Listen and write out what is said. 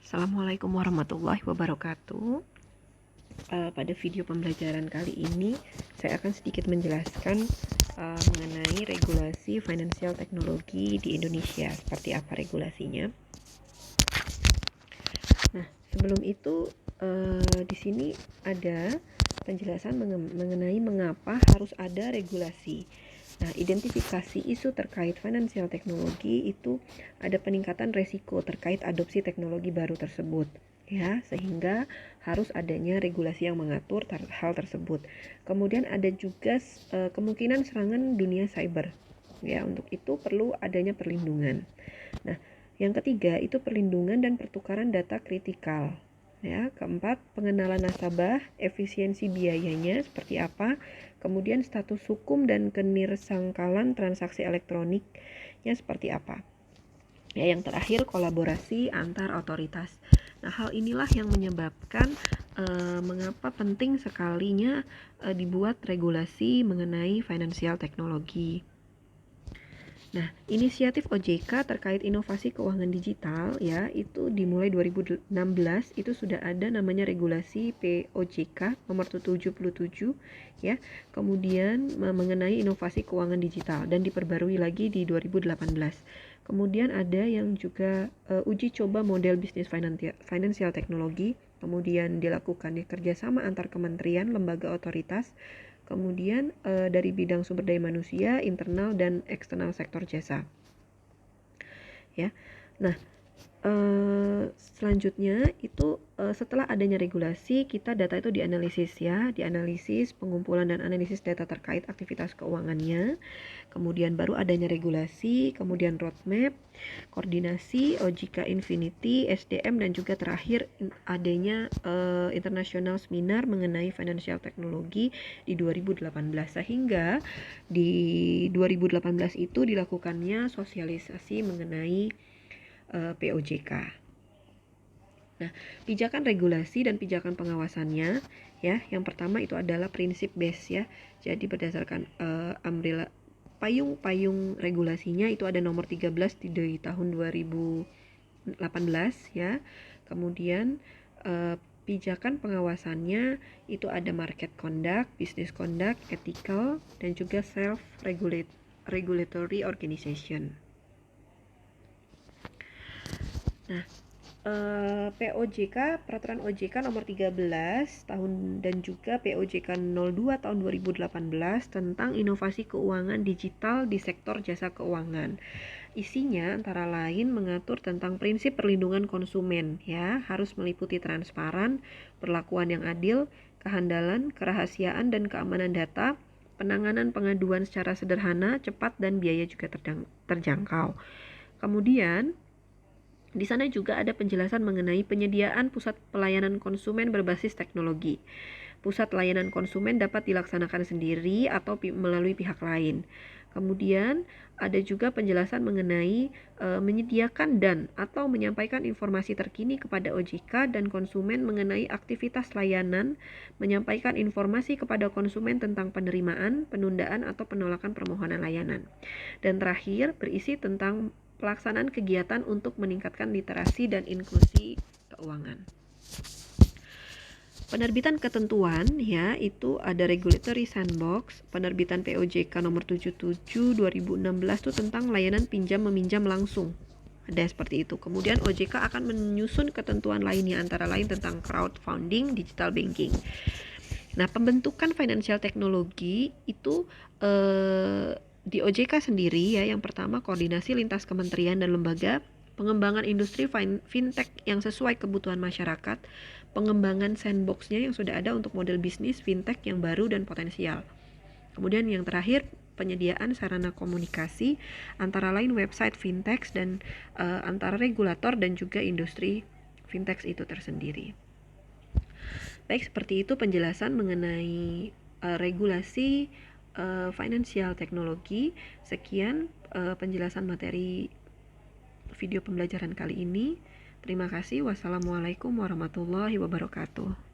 Assalamualaikum warahmatullahi wabarakatuh. Pada video pembelajaran kali ini saya akan sedikit menjelaskan mengenai regulasi financial teknologi di Indonesia. Seperti apa regulasinya? Nah, sebelum itu di sini ada penjelasan mengenai mengapa harus ada regulasi. Nah, identifikasi isu terkait financial teknologi itu ada peningkatan resiko terkait adopsi teknologi baru tersebut, ya, sehingga harus adanya regulasi yang mengatur hal tersebut. Kemudian ada juga kemungkinan serangan dunia cyber, ya, untuk itu perlu adanya perlindungan. Nah, yang ketiga itu perlindungan dan pertukaran data kritikal. Ya, keempat, pengenalan nasabah, efisiensi biayanya seperti apa, kemudian status hukum dan kenirsangkalan transaksi elektroniknya seperti apa. Ya, yang terakhir kolaborasi antar otoritas. Nah, hal inilah yang menyebabkan mengapa penting sekalinya dibuat regulasi mengenai financial teknologi. Nah, inisiatif OJK terkait inovasi keuangan digital ya, itu dimulai 2016, itu sudah ada namanya regulasi POJK nomor 77 ya. Kemudian mengenai inovasi keuangan digital dan diperbarui lagi di 2018. Kemudian ada yang juga uji coba model bisnis financial teknologi, kemudian dilakukan kerjasama antar kementerian, lembaga otoritas. Kemudian dari bidang sumber daya manusia, internal dan eksternal sektor jasa. Ya. Nah, selanjutnya itu setelah adanya regulasi, kita data itu dianalisis ya, dianalisis pengumpulan dan analisis data terkait aktivitas keuangannya. Kemudian baru adanya regulasi, kemudian roadmap, koordinasi, OJK Infinity, SDM, dan juga terakhir adanya international seminar mengenai financial teknologi di 2018. Sehingga di 2018 itu dilakukannya sosialisasi mengenai POJK. Nah, pijakan regulasi dan pijakan pengawasannya ya, yang pertama itu adalah prinsip base ya. Jadi berdasarkan umbrella payung regulasinya itu ada nomor 13 di tahun 2018 ya. Kemudian pijakan pengawasannya itu ada market conduct, business conduct, ethical, dan juga self regulatory organization. Nah, POJK, peraturan OJK nomor 13 tahun dan juga POJK 02 tahun 2018 tentang inovasi keuangan digital di sektor jasa keuangan. Isinya antara lain mengatur tentang prinsip perlindungan konsumen ya, harus meliputi transparan, perlakuan yang adil, kehandalan, kerahasiaan dan keamanan data, penanganan pengaduan secara sederhana, cepat dan biaya juga terjangkau. Kemudian di sana juga ada penjelasan mengenai penyediaan pusat pelayanan konsumen berbasis teknologi. Pusat layanan konsumen dapat dilaksanakan sendiri atau melalui pihak lain. Kemudian ada juga penjelasan mengenai menyediakan dan atau menyampaikan informasi terkini kepada OJK dan konsumen mengenai aktivitas layanan, menyampaikan informasi kepada konsumen tentang penerimaan, penundaan atau penolakan permohonan layanan. Dan terakhir berisi tentang pelaksanaan kegiatan untuk meningkatkan literasi dan inklusi keuangan. Penerbitan ketentuan ya, itu ada regulatory sandbox, penerbitan POJK nomor 77 2016 itu tentang layanan pinjam meminjam langsung. Ada seperti itu. Kemudian OJK akan menyusun ketentuan lainnya antara lain tentang crowdfunding, digital banking. Nah, pembentukan financial teknologi itu di OJK sendiri ya, yang pertama koordinasi lintas kementerian dan lembaga, pengembangan industri fintech yang sesuai kebutuhan masyarakat, pengembangan sandbox-nya yang sudah ada untuk model bisnis fintech yang baru dan potensial. Kemudian yang terakhir penyediaan sarana komunikasi antara lain website fintech dan antara regulator dan juga industri fintech itu tersendiri. Baik, seperti itu penjelasan mengenai regulasi financial teknologi. Sekian penjelasan materi video pembelajaran kali ini. Terima kasih. Wassalamualaikum warahmatullahi wabarakatuh.